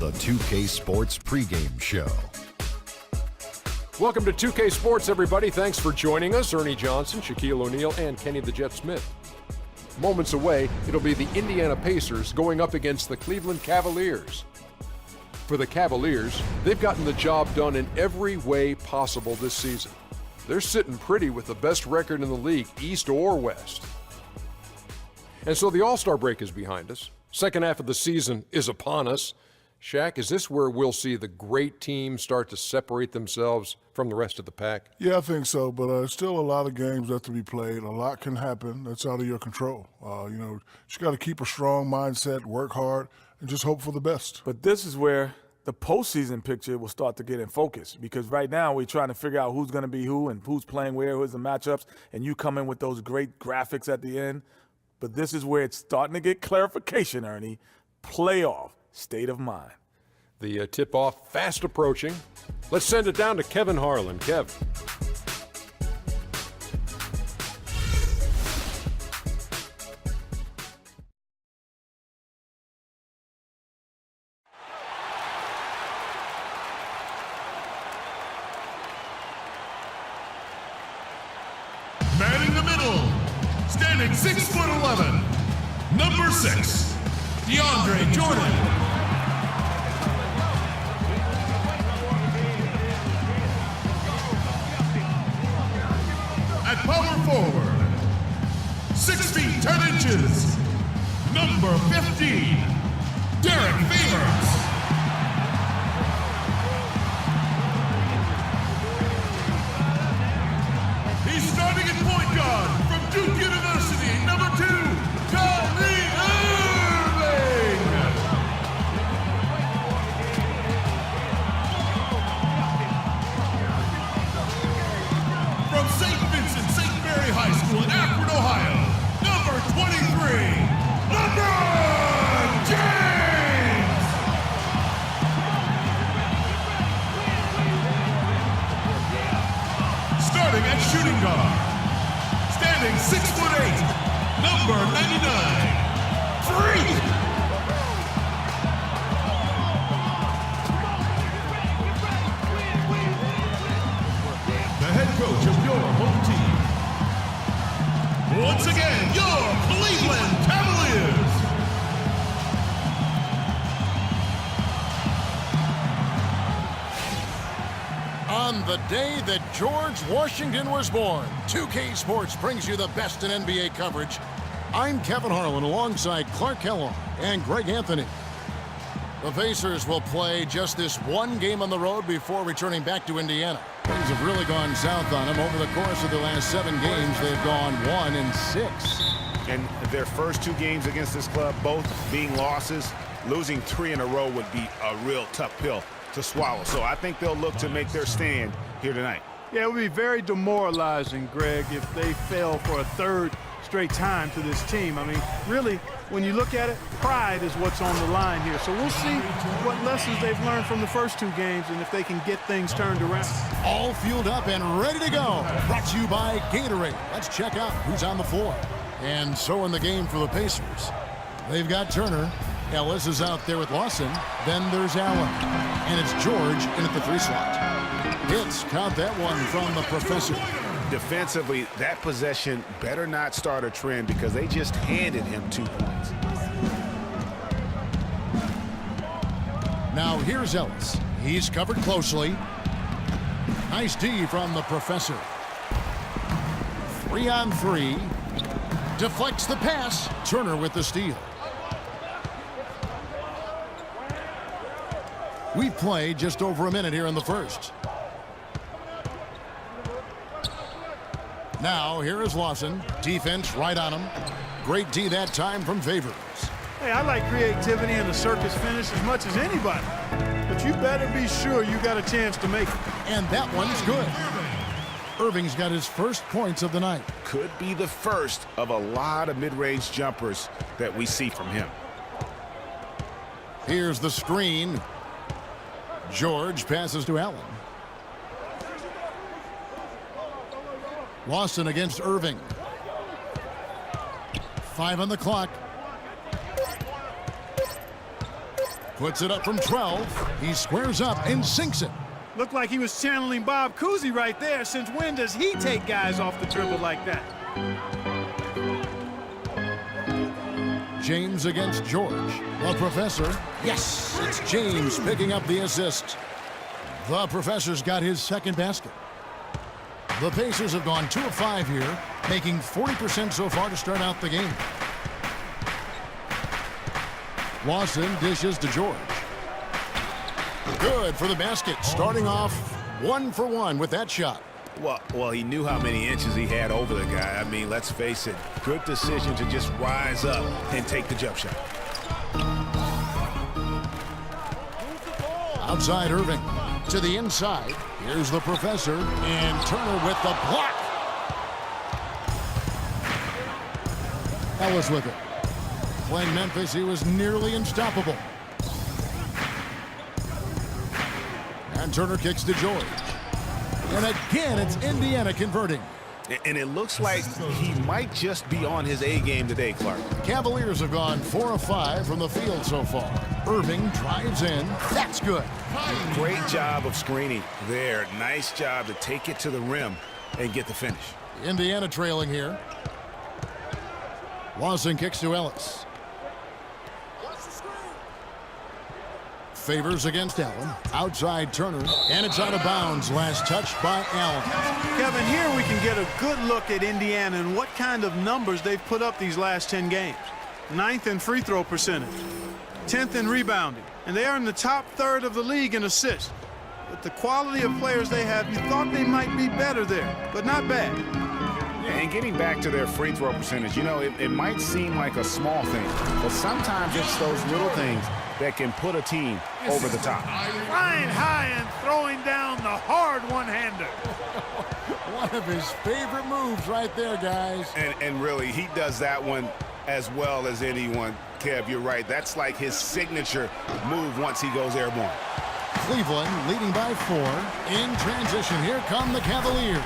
the 2K Sports pregame show. Welcome to 2K Sports, everybody. Thanks for joining us. Ernie Johnson, Shaquille O'Neal, and Kenny the Jet Smith. Moments away, it'll be the Indiana Pacers going up against the Cleveland Cavaliers. For the Cavaliers, they've gotten the job done in every way possible this season. They're sitting pretty with the best record in the league, East or West. And so the All-Star break is behind us. Second half of the season is upon us. Shaq, is this where we'll see the great teams start to separate themselves from the rest of the pack? Yeah, I think so, but still a lot of games left to be played. A lot can happen that's out of your control. You just got to keep a strong mindset, work hard, and just hope for the best. But this is where the postseason picture will start to get in focus, because right now we're trying to figure out who's going to be who and who's playing where, who's the matchups, and you come in with those great graphics at the end. But this is where it's starting to get clarification, Ernie. Playoff state of mind. The tip-off fast approaching. Let's send it down to Kevin Harlan. Kev. Man in the middle, standing 6'11", number 6, DeAndre Jordan. At power forward, 6 feet 10 inches, number 15, Derek Favors. He's starting at point guard from Duke University, number 2, Kyrie Irving. From St. Vincent St. Mary High School in Akron, Ohio, number 23, LeBron James. Starting at shooting guard, standing 6'8", number 99, Freak. The head coach of your home team. Once again, your Cleveland Cavaliers. On the day that George Washington was born, 2K Sports brings you the best in NBA coverage. I'm Kevin Harlan alongside Clark Kellogg and Greg Anthony. The Pacers will play just this one game on the road before returning back to Indiana. Things have really gone south on them. Over the course of the last 7 games, they've gone 1-6. And their first 2 games against this club, both being losses, losing 3 in a row would be a real tough pill to swallow. So I think they'll look to make their stand here tonight. Yeah, it would be very demoralizing, Greg, if they fell for a 3rd straight time to this team. I mean, really, when you look at it, pride is what's on the line here. So we'll see what lessons they've learned from the first 2 games and if they can get things turned around. All fueled up and ready to go. Brought to you by Gatorade. Let's check out who's on the floor. And so in the game for the Pacers, they've got Turner. Ellis is out there with Lawson. Then there's Allen. And it's George in at the 3 slot. Hits, count that one from the professor. Defensively, that possession better not start a trend because they just handed him 2 points. Now here's Ellis. He's covered closely. Nice D from the professor. 3-on-3. Deflects the pass. Turner with the steal. We've played just over a minute here in the first. Now, here is Lawson. Defense right on him. Great D that time from Favors. Hey, I like creativity and the circus finish as much as anybody. But you better be sure you got a chance to make it. And that one's good. Irving's got his first points of the night. Could be the first of a lot of mid-range jumpers that we see from him. Here's the screen. George passes to Allen. Lawson against Irving. 5 on the clock. puts it up from 12. He squares up and sinks it. Looked like he was channeling Bob Cousy right there. Since when does he take guys off the dribble like that? James against George. The professor. Yes, it's James picking up the assist. The professor's got his second basket. The Pacers have gone 2 of 5 here, making 40% so far to start out the game. Lawson dishes to George. Good for the basket, starting off 1 for 1 with that shot. Well, he knew how many inches he had over the guy. I mean, let's face it, good decision to just rise up and take the jump shot. Outside Irving to the inside. Here's the professor and Turner with the block. Ellis with it. Playing Memphis, he was nearly unstoppable. And Turner kicks to George. And again, it's Indiana converting. And it looks like he might just be on his A game today, Clark. Cavaliers have gone 4 of 5 from the field so far. Irving drives in. That's good. Great job of screening there. Nice job to take it to the rim and get the finish. Indiana trailing here. Lawson kicks to Ellis. Favors against Allen. Outside Turner. And it's out of bounds. Last touch by Allen. Kevin, here we can get a good look at Indiana and what kind of numbers they've put up these last 10 games. 9th in free throw percentage. 10th in rebounding. And they are in the top third of the league in assists. With the quality of players they have, you thought they might be better there, but not bad. And getting back to their free throw percentage, you know, it might seem like a small thing, but sometimes it's those little things that can put a team over the top. Flying high and throwing down the hard one-hander. One of his favorite moves right there, guys. And really, he does that one as well as anyone. Kev, you're right. That's like his signature move once he goes airborne. Cleveland leading by 4. In transition, here come the Cavaliers.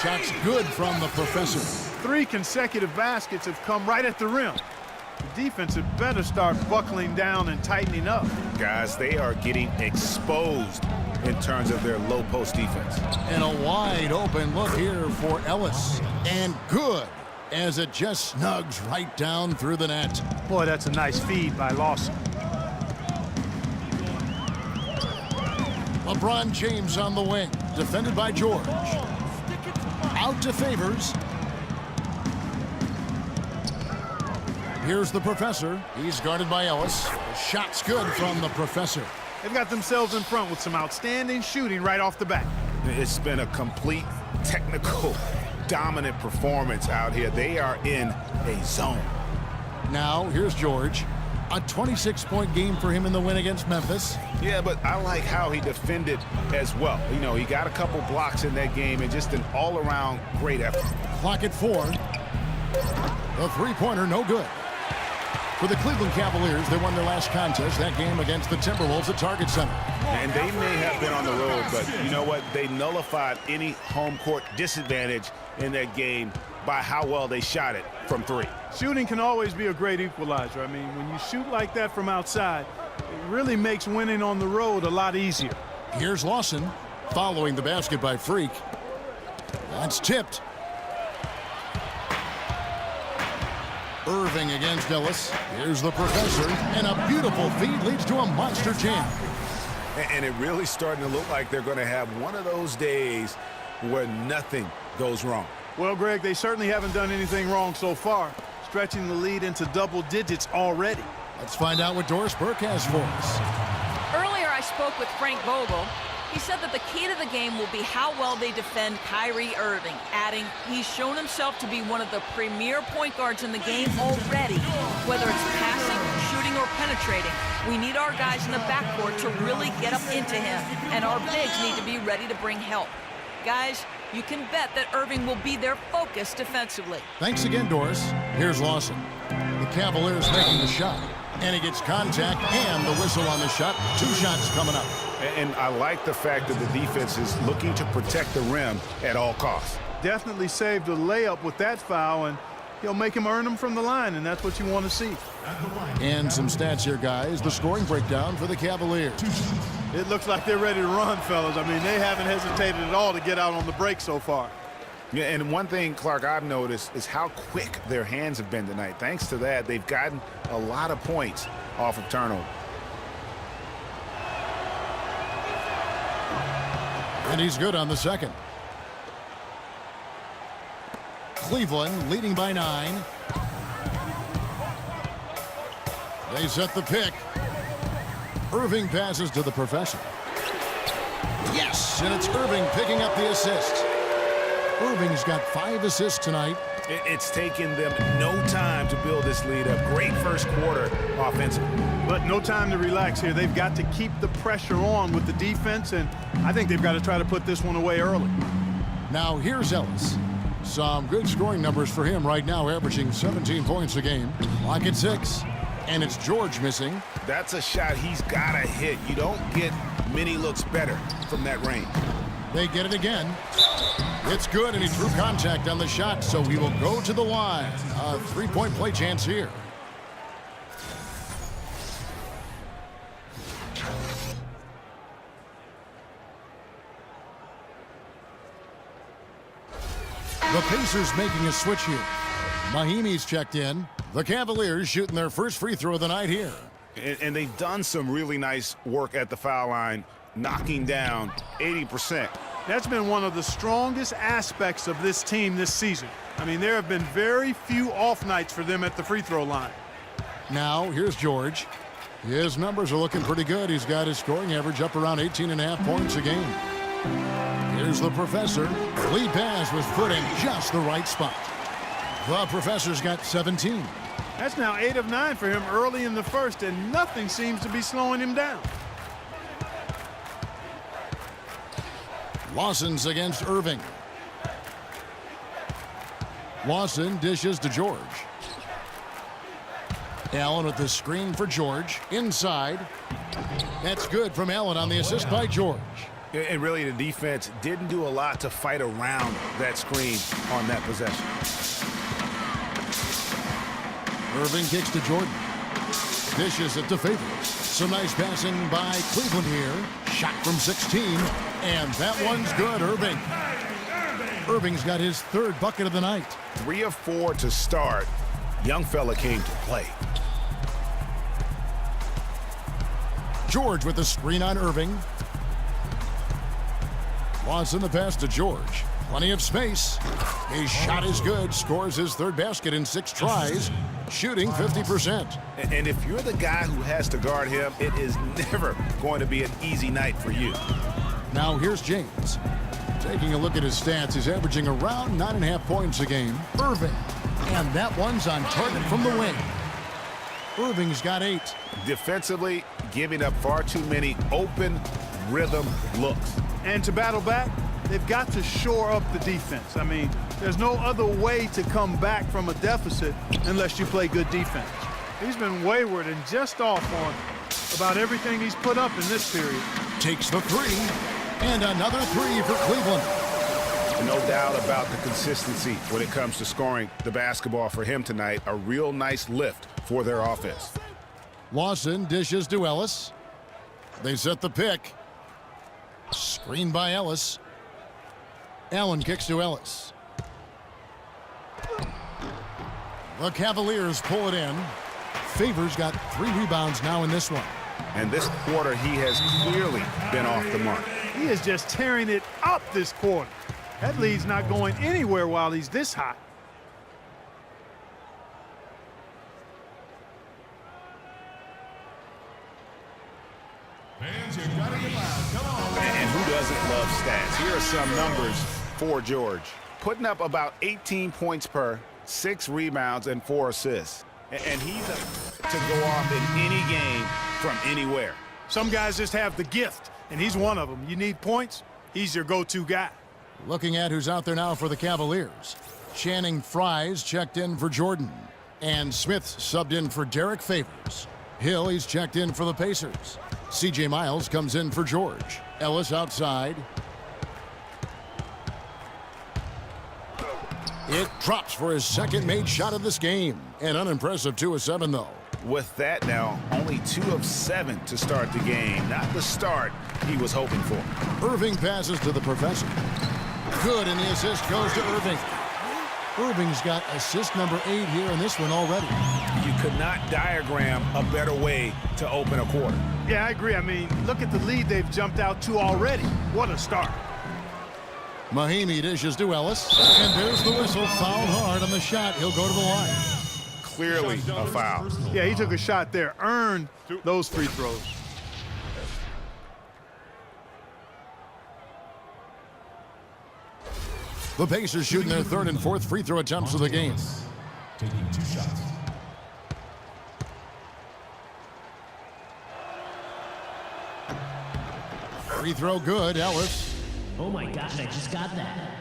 Shots good from the professor. 3 consecutive baskets have come right at the rim. The defense had better start buckling down and tightening up. Guys, they are getting exposed in terms of their low post defense. And a wide open look here for Ellis. And good, as it just snugs right down through the net. Boy, that's a nice feed by Lawson. LeBron James on the wing, defended by George. Out to Favors. Here's the professor. He's guarded by Ellis. The shot's good from the professor. They've got themselves in front with some outstanding shooting right off the bat. It's been a complete technical dominant performance out here. They are in a zone. Now, here's George. A 26-point game for him in the win against Memphis. Yeah, but I like how he defended as well. You know, he got a couple blocks in that game and just an all-around great effort. Clock at 4. The three-pointer, no good. For the Cleveland Cavaliers, they won their last contest, that game against the Timberwolves at Target Center. And they may have been on the road, but you know what? They nullified any home court disadvantage in that game by how well they shot it from 3. Shooting can always be a great equalizer. I mean, when you shoot like that from outside, it really makes winning on the road a lot easier. Here's Lawson following the basket by Freak. That's tipped. Irving against Ellis. Here's the professor, and a beautiful feed leads to a monster jam. And it really starting to look like they're going to have one of those days where nothing goes wrong. Well, Greg, they certainly haven't done anything wrong so far, stretching the lead into double digits already. Let's find out what Doris Burke has for us. Earlier, I spoke with Frank Vogel. He said that the key to the game will be how well they defend Kyrie Irving, adding he's shown himself to be one of the premier point guards in the game already. Whether it's passing, shooting, or penetrating, we need our guys in the backcourt to really get up into him, and our bigs need to be ready to bring help. Guys, you can bet that Irving will be their focus defensively. Thanks again, Doris. Here's Lawson. The Cavaliers making the shot, and he gets contact and the whistle on the shot. 2 shots coming up. And I like the fact that the defense is looking to protect the rim at all costs. Definitely saved a layup with that foul, and he'll make him earn them from the line, and that's what you want to see. And some stats here, guys. The scoring breakdown for the Cavaliers. It looks like they're ready to run, fellas. I mean, they haven't hesitated at all to get out on the break so far. Yeah, and one thing, Clark, I've noticed is how quick their hands have been tonight. Thanks to that, they've gotten a lot of points off of turnover. And he's good on the second. Cleveland leading by 9. They set the pick. Irving passes to the professor. Yes, and it's Irving picking up the assist. Irving's got 5 assists tonight. It's taken them no time to build this lead up. Great first quarter offensively. But no time to relax here. They've got to keep the pressure on with the defense, and I think they've got to try to put this one away early. Now here's Ellis. Some good scoring numbers for him right now, averaging 17 points a game. Lock at 6. And it's George missing. That's a shot he's got to hit. You don't get many looks better from that range. They get it again. It's good, and he drew contact on the shot, so he will go to the line. A 3-point play chance here. The Pacers making a switch here. Mahimi's checked in. The Cavaliers shooting their first free throw of the night here. And they've done some really nice work at the foul line, knocking down 80%. That's been one of the strongest aspects of this team this season. I mean, there have been very few off nights for them at the free throw line. Now, here's George. His numbers are looking pretty good. He's got his scoring average up around 18.5 points a game. Here's the professor. Lead pass was put in just the right spot. The professor's got 17. That's now 8 of 9 for him early in the first, and nothing seems to be slowing him down. Lawson's against Irving. Lawson dishes to George. Allen with the screen for George. Inside. That's good from Allen on the assist by George. And really, the defense didn't do a lot to fight around that screen on that possession. Irving kicks to Jordan. Dishes it to Favors. Some nice passing by Cleveland here. Shot from 16. And that one's good, Irving. Irving's got his 3rd bucket of the night. 3 of 4 to start. Young fella came to play. George with the screen on Irving. Lawson the pass to George. Plenty of space. His shot is good. Scores his 3rd basket in 6 tries. Shooting 50%. And if you're the guy who has to guard him, it is never going to be an easy night for you. Now here's James. Taking a look at his stats, he's averaging around 9.5 points a game. Irving. And that one's on target from the wing. Irving's got 8. Defensively, giving up far too many open rhythm looks. And to battle back, they've got to shore up the defense. I mean, there's no other way to come back from a deficit unless you play good defense. He's been wayward and just off on about everything he's put up in this period. Takes the 3. And another 3 for Cleveland. No doubt about the consistency when it comes to scoring the basketball for him tonight. A real nice lift for their offense. Lawson dishes to Ellis. They set the pick. Screen by Ellis. Allen kicks to Ellis. The Cavaliers pull it in. Favors got 3 rebounds now in this one. And this quarter, he has clearly been off the mark. He is just tearing it up this quarter. That lead's not going anywhere while he's this hot. And who doesn't love stats? Here are some numbers for George. Putting up about 18 points per, 6 rebounds, and 4 assists. And he's to go off in any game from anywhere. Some guys just have the gift, and he's one of them. You need points, he's your go-to guy. Looking at who's out there now for the Cavaliers. Channing Frye's checked in for Jordan. And Smith subbed in for Derek Favors. Hill, he's checked in for the Pacers. C.J. Miles comes in for George. Ellis outside. It drops for his second made shot of this game. An unimpressive 2 of 7, though. With that now, only 2 of 7 to start the game. Not the start he was hoping for. Irving passes to the professor. Good, and the assist goes to Irving. Irving's got assist number 8 here in this one already. You could not diagram a better way to open a quarter. Yeah, I agree. I mean, look at the lead they've jumped out to already. What a start. Mahimi dishes to Ellis. And there's the whistle. Fouled hard on the shot. He'll go to the line. Clearly a foul. Yeah, he took a shot there. Earned those free throws. The Pacers shooting their 3rd and 4th free throw attempts of the game. Taking 2 shots. Free throw good, Ellis. Oh my God, I just got that.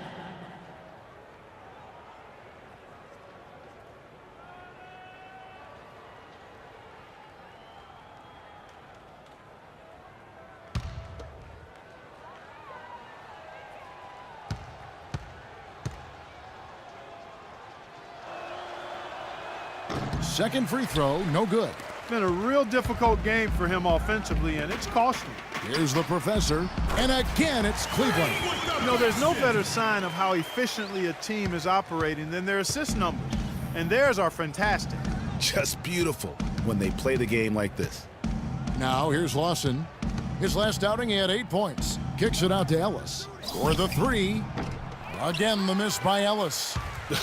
Second free throw, no good. Been a real difficult game for him offensively, and it's costly. Here's the professor, and again it's Cleveland. You know, there's no better sign of how efficiently a team is operating than their assist numbers, and theirs are fantastic. Just beautiful when they play the game like this. Now here's Lawson. His last outing, he had 8 points. Kicks it out to Ellis. For the 3. Again, the miss by Ellis.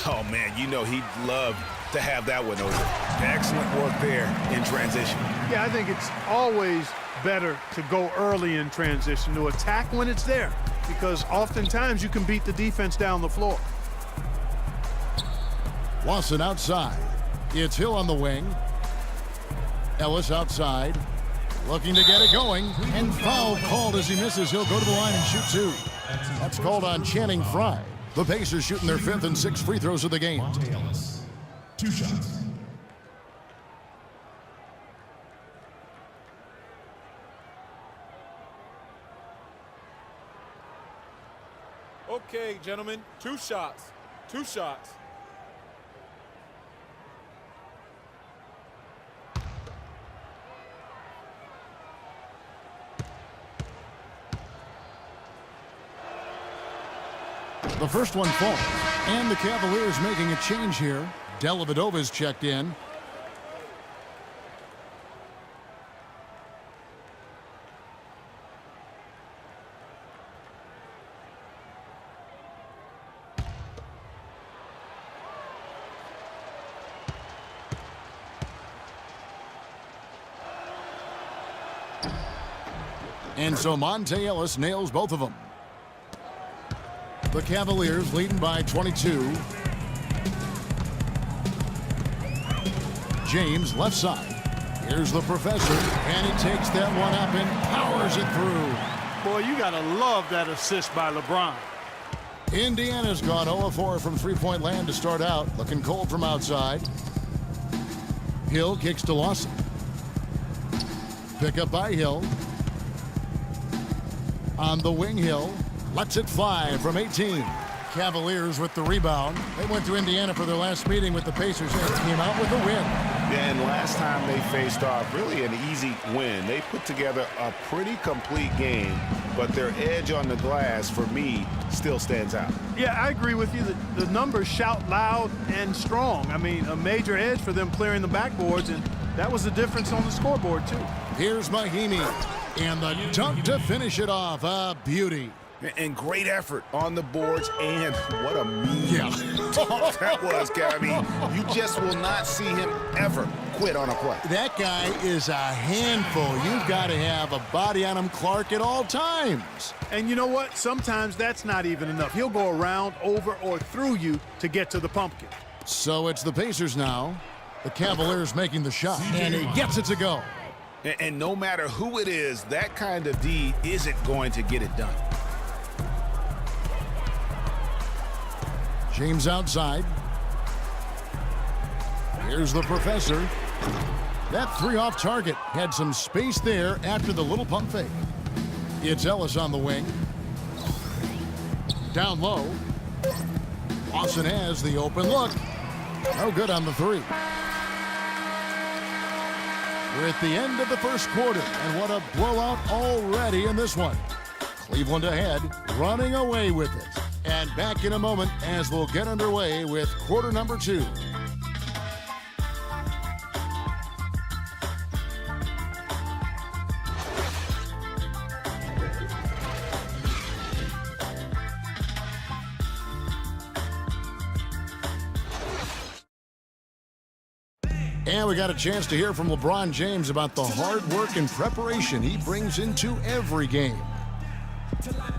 Oh, man, you know he'd love to have that one over. Excellent work there in transition. Yeah, I think it's always better to go early in transition, to attack when it's there, because oftentimes you can beat the defense down the floor. Lawson outside. It's Hill on the wing. Ellis outside. Looking to get it going. And foul called as he misses. He'll go to the line and shoot 2. That's called on Channing Frye. The Pacers shooting their 5th and 6th free throws of the game. 2 shots. Okay, gentlemen, 2 shots. 2 shots. The first one falls. And the Cavaliers making a change here. Dellavedova's checked in. And so Monte Ellis nails both of them. The Cavaliers leading by 22. James left side. Here's the professor, and he takes that one up and powers it through. Boy, you gotta love that assist by LeBron. Indiana's gone 0 of 4 from three-point land to start out, looking cold from outside. Hill kicks to Lawson. Pick up by Hill. On the wing, Hill lets it fly from 18. Cavaliers with the rebound. They went to Indiana for their last meeting with the Pacers and came out with a win. And last time they faced off, really an easy win. They put together a pretty complete game, but their edge on the glass, for me, still stands out. Yeah, I agree with you. The numbers shout loud and strong. I mean, a major edge for them clearing the backboards, and that was the difference on the scoreboard, too. Here's Mahimi, and the dunk to finish it off. A beauty. And great effort on the boards, and what a mean dunk that was, Kev. I mean, you just will not see him ever quit on a play. That guy is a handful. You've got to have a body on him, Clark, at all times. And you know what? Sometimes that's not even enough. He'll go around, over, or through you to get to the pumpkin. So it's the Pacers now. The Cavaliers making the shot, and he gets it to go. And no matter who it is, that kind of D isn't going to get it done. James outside. Here's the professor. That 3 off target had some space there after the little pump fake. It's Ellis on the wing. Down low. Lawson has the open look. No good on the three. We're at the end of the first quarter, and what a blowout already in this one. Cleveland ahead, running away with it. And back in a moment as we'll get underway with quarter number 2. And we got a chance to hear from LeBron James about the hard work and preparation he brings into every game. I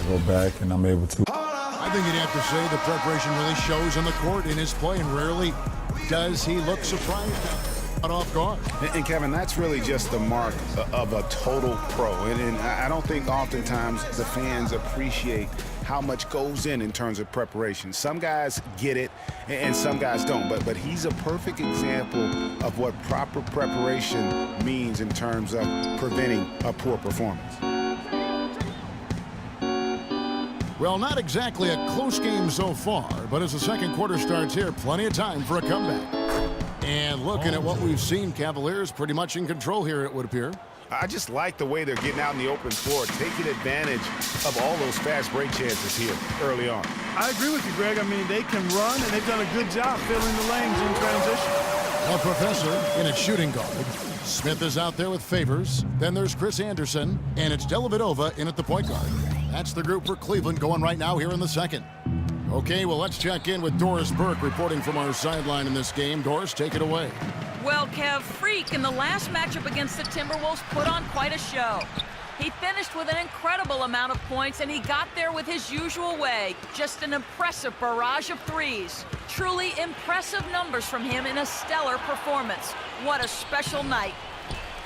go back and I'm able to. I think you'd have to say the preparation really shows on the court in his play, and rarely does he look surprised out off guard. And Kevin, that's really just the mark of a total pro. And I don't think oftentimes the fans appreciate how much goes in terms of preparation. Some guys get it and some guys don't, but he's a perfect example of what proper preparation means in terms of preventing a poor performance. Well, not exactly a close game so far, but as the second quarter starts here, plenty of time for a comeback. And looking at what we've seen, Cavaliers pretty much in control here, it would appear. I just like the way they're getting out in the open floor, taking advantage of all those fast break chances here early on. I agree with you, Greg. I mean, they can run, and they've done a good job filling the lanes in transition. A Professor in at shooting guard. Smith is out there with Favors. Then there's Chris Anderson, and it's Dellavedova in at the point guard. That's the group for Cleveland going right now here in the second. Okay, well, let's check in with Doris Burke reporting from our sideline in this game. Doris, take it away. Well, Kev, Freak in the last matchup against the Timberwolves put on quite a show. He finished with an incredible amount of points, and he got there with his usual way. Just an impressive barrage of threes. Truly impressive numbers from him in a stellar performance. What a special night.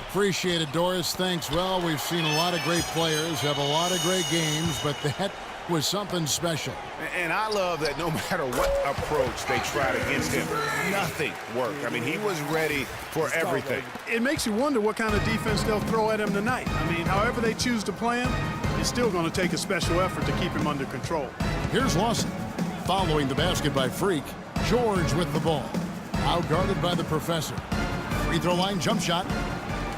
Appreciate it, Doris. Thanks. Well, we've seen a lot of great players have a lot of great games, but that was something special. And I love that no matter what approach they tried against him, nothing worked. I mean, he was ready for everything. It makes you wonder what kind of defense they'll throw at him tonight. I mean, however they choose to play him, it's still going to take a special effort to keep him under control. Here's Lawson. Following the basket by Freak, George with the ball. Outguarded by the Professor. Free throw line jump shot.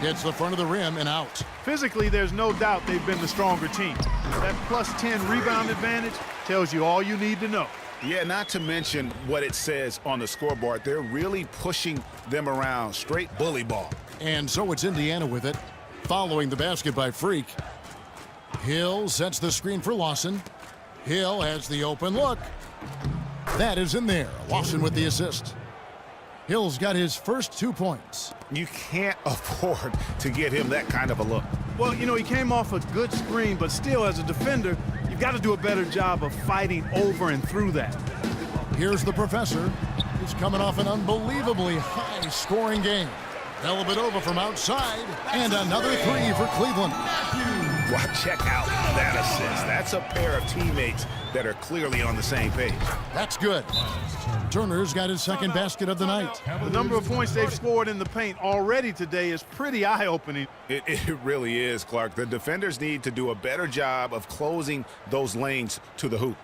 Hits the front of the rim and out. Physically, there's no doubt they've been the stronger team. That plus 10 rebound advantage tells you all you need to know. Yeah, not to mention what it says on the scoreboard. They're really pushing them around. Straight bully ball. And so it's Indiana with it. Following the basket by Freak. Hill sets the screen for Lawson. Hill has the open look. That is in there. Lawson with the assist. Hill's got his first 2 points. You can't afford to give him that kind of a look. Well, you know, he came off a good screen, but still, as a defender, you've got to do a better job of fighting over and through that. Here's the Professor. He's coming off an unbelievably high-scoring game. Dellavedova from outside, and another three for Cleveland. Well, check out that assist. That's a pair of teammates that are clearly on the same page. That's good. Turner's got his second basket of the night. The number of points they've scored in the paint already today is pretty eye-opening. It really is, Clark. The defenders need to do a better job of closing those lanes to the hoop.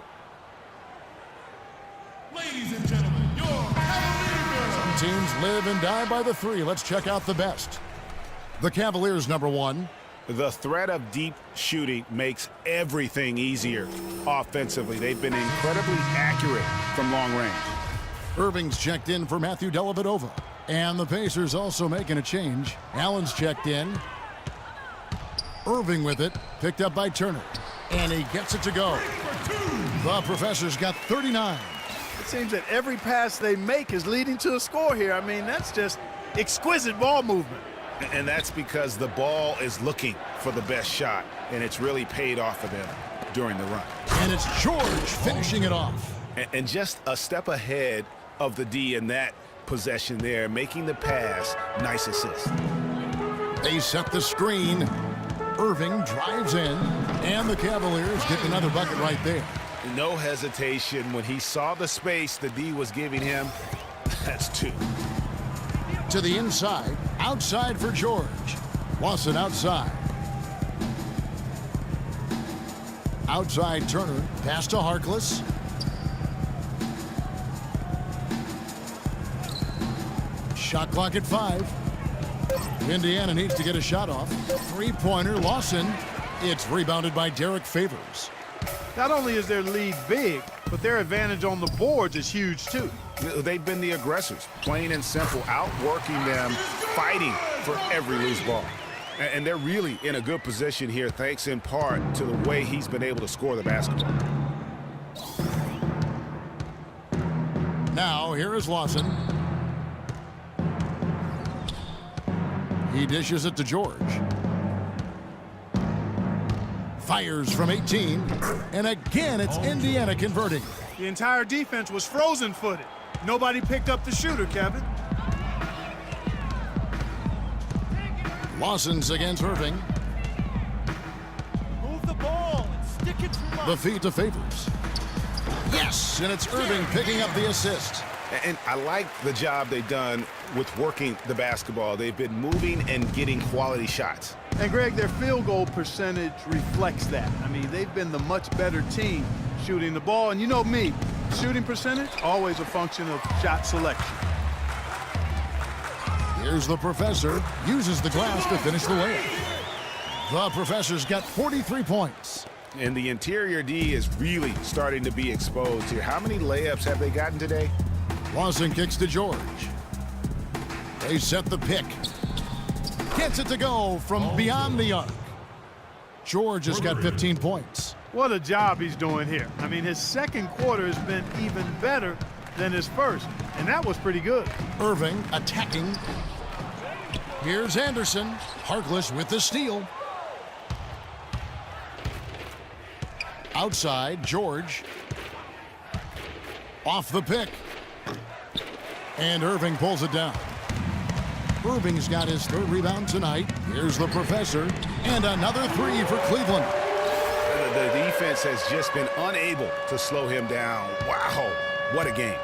Ladies and gentlemen, your Cavaliers. Some teams live and die by the three. Let's check out the best. The Cavaliers, number one. The threat of deep shooting makes everything easier offensively. They've been incredibly accurate from long range. Irving's checked in for Matthew Dellavedova. And the Pacers also making a change. Allen's checked in. Irving with it, picked up by Turner. And he gets it to go. The Professor's got 39. It seems that every pass they make is leading to a score here. I mean, that's just exquisite ball movement. And that's because the ball is looking for the best shot, and it's really paid off for them during the run. And it's George finishing it off. And just a step ahead of the D in that possession there, making the pass. Nice assist. They set the screen. Irving drives in, and the Cavaliers get another bucket right there. No hesitation when he saw the space the D was giving him. That's two. To the inside, outside for George. Lawson outside. Outside Turner. Pass to Harkless. Shot clock at 5. Indiana needs to get a shot off. Three-pointer. Lawson. It's rebounded by Derek Favors. Not only is their lead big, but their advantage on the boards is huge too. They've been the aggressors, plain and simple, outworking them, fighting for every loose ball. And they're really in a good position here, thanks in part to the way he's been able to score the basketball. Now, here is Lawson. He dishes it to George. Fires from 18. And again, it's Indiana converting. The entire defense was frozen-footed. Nobody picked up the shooter, Kevin. Lawson's against Irving. Move the ball and stick it to The feed to Favors. Yes, and it's Irving picking up the assist. And I like the job they've done with working the basketball. They've been moving and getting quality shots. And Greg, their field goal percentage reflects that. I mean, they've been the much better team shooting the ball. And you know me, shooting percentage, always a function of shot selection. Here's the professor, uses the glass to finish the layup. The professor's got 43 points. And the interior D is really starting to be exposed here. How many layups have they gotten today? Lawson kicks to George. They set the pick. Gets it to go from beyond the arc. George has got 15 points. What a job he's doing here. I mean, his second quarter has been even better than his first, and that was pretty good. Irving attacking. Here's Anderson. Harkless with the steal. Outside, George. Off the pick. And Irving pulls it down. Irving's got his third rebound tonight. Here's the professor. And another three for Cleveland. The defense has just been unable to slow him down. Wow, what a game.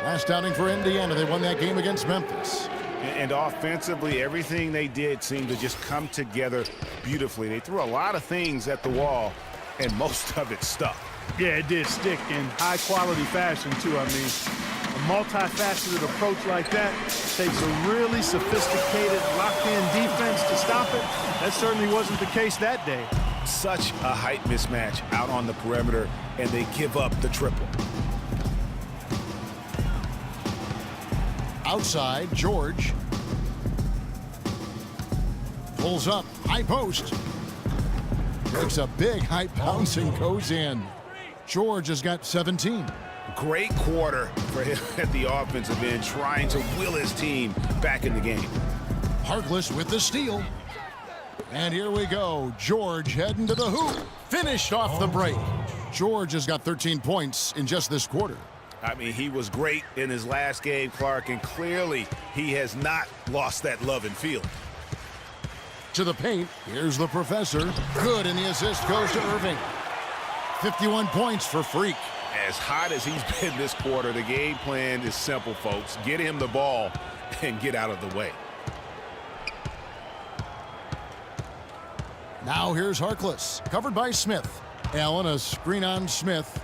Last outing for Indiana. They won that game against Memphis. And offensively, everything they did seemed to just come together beautifully. They threw a lot of things at the wall, and most of it stuck. Yeah, it did stick in high-quality fashion, too. I mean, a multifaceted approach like that takes a really sophisticated, locked-in defense to stop it. That certainly wasn't the case that day. Such a height mismatch out on the perimeter, and they give up the triple. Outside, George. Pulls up, high post. Makes a big high bounce and goes in. George has got 17. Great quarter for him at the offensive end, trying to will his team back in the game. Harkless with the steal. And here we go. George heading to the hoop. Finished off the break. George has got 13 points in just this quarter. I mean, he was great in his last game, Clark, and clearly he has not lost that love and feel. To the paint. Here's the professor. Good, and the assist goes to Irving. 51 points for Freak. As hot as he's been this quarter, the game plan is simple, folks. Get him the ball and get out of the way. Now here's Harkless, covered by Smith. Allen, a screen on Smith.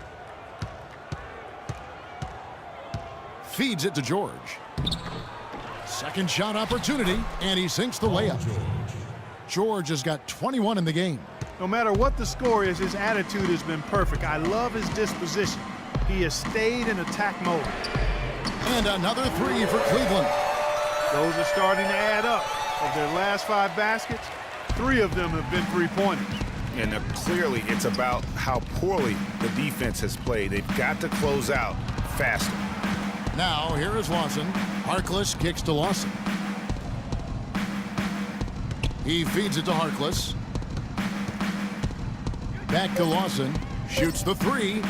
Feeds it to George. Second shot opportunity, and he sinks the layup. George has got 21 in the game. No matter what the score is, his attitude has been perfect. I love his disposition. He has stayed in attack mode. And another three for Cleveland. Those are starting to add up. Of their last 5 baskets, 3 of them have been three-pointers. And clearly it's about how poorly the defense has played. They've got to close out faster. Now here is Lawson. Harkless kicks to Lawson. He feeds it to Harkless. Back to Lawson. Shoots the 3.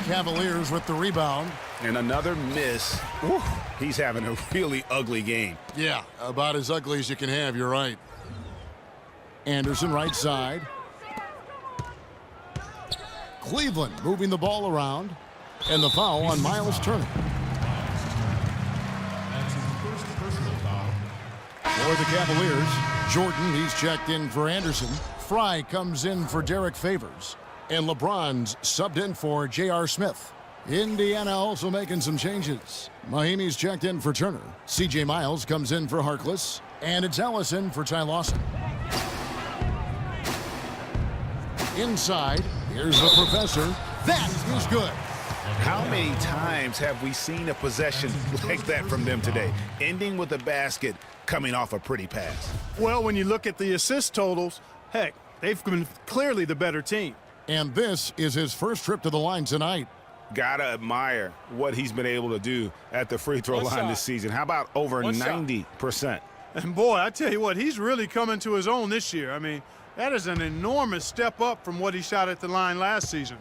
Cavaliers with the rebound. And another miss. Whew, he's having a really ugly game. Yeah, about as ugly as you can have, you're right. Anderson right side. Cleveland moving the ball around. And the foul on Miles Turner. For the Cavaliers, Jordan, he's checked in for Anderson. Fry comes in for Derek Favors. And LeBron's subbed in for J.R. Smith. Indiana also making some changes. Mahimi's checked in for Turner. C.J. Miles comes in for Harkless. And it's Ellison for Ty Lawson. Inside, here's the professor. That is good. How many times have we seen a possession like that from them today, ending with a basket coming off a pretty pass? Well, when you look at the assist totals, heck, they've been clearly the better team. And this is his first trip to the line tonight. Gotta admire what he's been able to do at the free throw line this season. How about over 90%? And boy, I tell you what, he's really coming to his own this year. I mean, that is an enormous step up from what he shot at the line last season.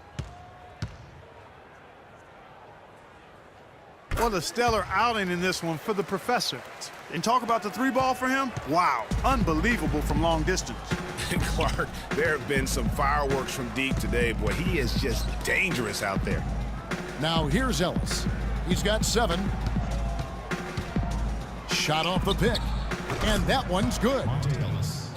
What a stellar outing in this one for the professor. And talk about the three ball for him. Wow, unbelievable from long distance. Clark, there have been some fireworks from deep today. Boy, he is just dangerous out there. Now here's Ellis. He's got 7. Shot off the pick. And that one's good.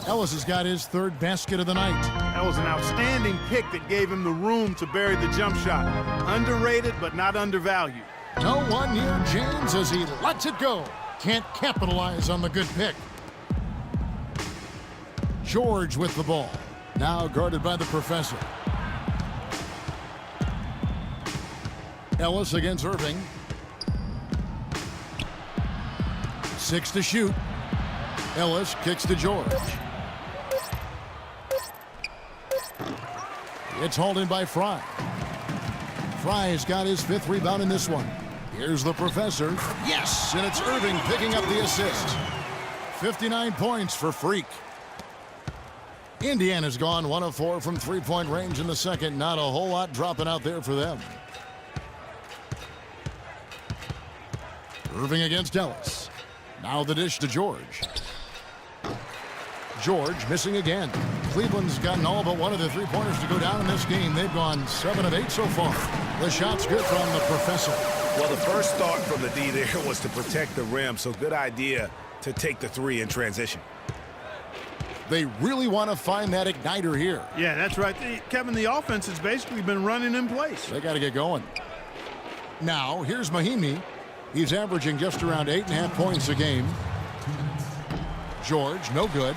Ellis has got his 3rd basket of the night. That was an outstanding pick that gave him the room to bury the jump shot. Underrated, but not undervalued. No one near James as he lets it go. Can't capitalize on the good pick. George with the ball. Now guarded by the professor. Ellis against Irving. 6 to shoot. Ellis kicks to George. It's hauled in by Fry. Fry's got his 5th rebound in this one. Here's the professor. Yes, and it's Irving picking up the assist. 59 points for Freak. Indiana's gone 1 of 4 from three-point range in the second. Not a whole lot dropping out there for them. Irving against Ellis. Now the dish to George. George missing again. Cleveland's gotten all but one of the three-pointers to go down in this game. They've gone 7 of 8 so far. The shot's good from the professor. Well, the first thought from the D there was to protect the rim, so good idea to take the 3 in transition. They really want to find that igniter here. Yeah, that's right. Kevin, the offense has basically been running in place. They got to get going. Now, here's Mahimi. He's averaging just around 8.5 points a game. George, no good.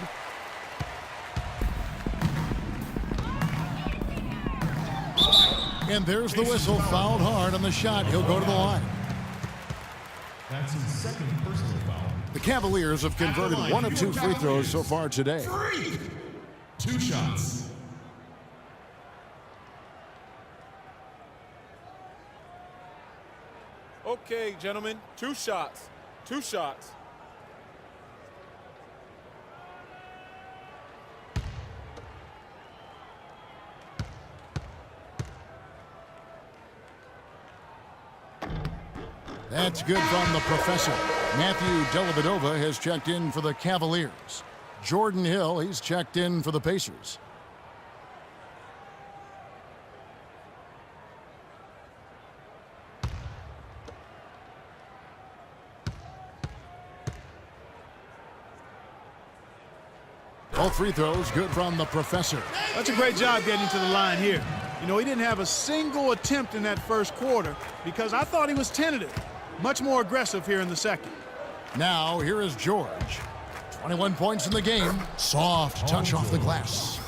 And there's the whistle, fouled hard on the shot. He'll go to the line. That's his 2nd personal foul. The Cavaliers have converted 1 of 2 free throws so far today. 2 shots. Okay, gentlemen, 2 shots. 2 shots. That's good from the professor. Matthew Dellavedova has checked in for the Cavaliers. Jordan Hill, he's checked in for the Pacers. All free throws good from the professor. That's a great job getting to the line here. You know, he didn't have a single attempt in that first quarter because I thought he was tentative. Much more aggressive here in the second. Now, here is George. 21 points in the game. Soft touch off the glass.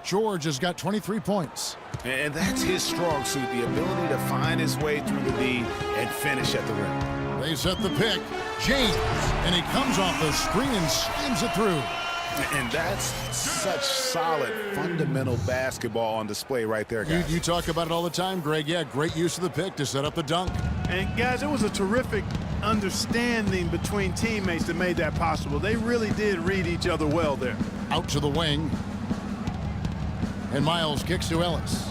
George has got 23 points. And that's his strong suit, the ability to find his way through the D and finish at the rim. They set the pick. James, and he comes off the screen and skims it through. And that's such solid, fundamental basketball on display right there, guys. You talk about it all the time, Greg. Yeah, great use of the pick to set up the dunk. And, guys, it was a terrific understanding between teammates that made that possible. They really did read each other well there. Out to the wing. And Miles kicks to Ellis.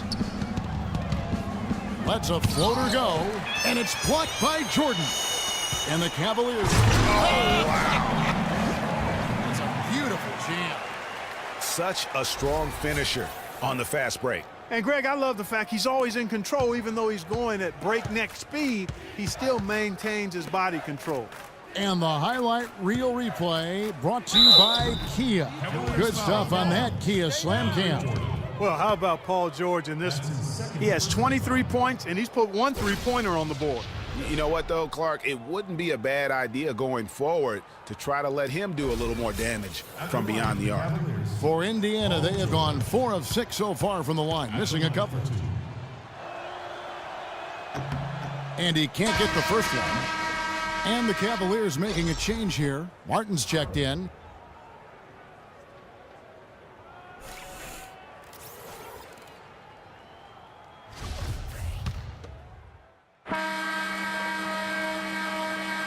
Lets a floater go, and it's blocked by Jordan. And the Cavaliers. Oh, wow. Jam. Such a strong finisher on the fast break. And, Greg, I love the fact he's always in control. Even though he's going at breakneck speed, he still maintains his body control. And the highlight reel replay brought to you by Kia. Good stuff on that Kia Slam Cam. Well, how about Paul George in this one? He has 23 points, and he's put one three-pointer on the board. You know what, though, Clark? It wouldn't be a bad idea going forward to try to let him do a little more damage from beyond the arc. For Indiana, they have gone 4 of 6 so far from the line, missing a couple. And he can't get the first one. And the Cavaliers making a change here. Martin's checked in.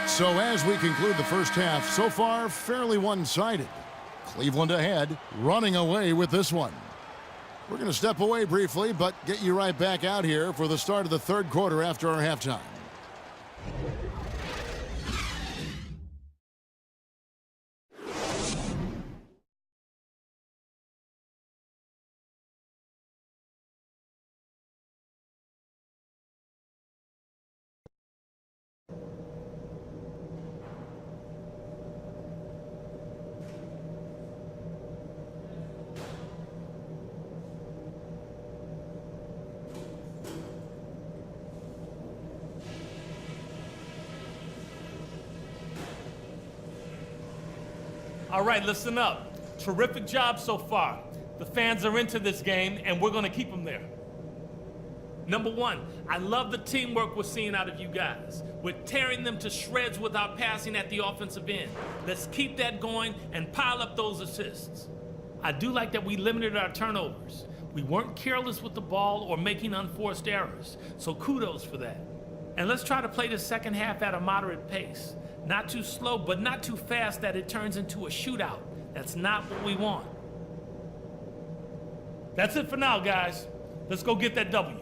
So as we conclude the first half, so far fairly one-sided. Cleveland ahead, running away with this one. We're going to step away briefly, but get you right back out here for the start of the third quarter after our halftime. All right, listen up. Terrific job so far. The fans are into this game, and we're going to keep them there. Number one, I love the teamwork we're seeing out of you guys. We're tearing them to shreds with our passing at the offensive end. Let's keep that going and pile up those assists. I do like that we limited our turnovers. We weren't careless with the ball or making unforced errors, so kudos for that. And let's try to play the second half at a moderate pace. Not too slow, but not too fast that it turns into a shootout. That's not what we want. That's it for now, guys. Let's go get that W.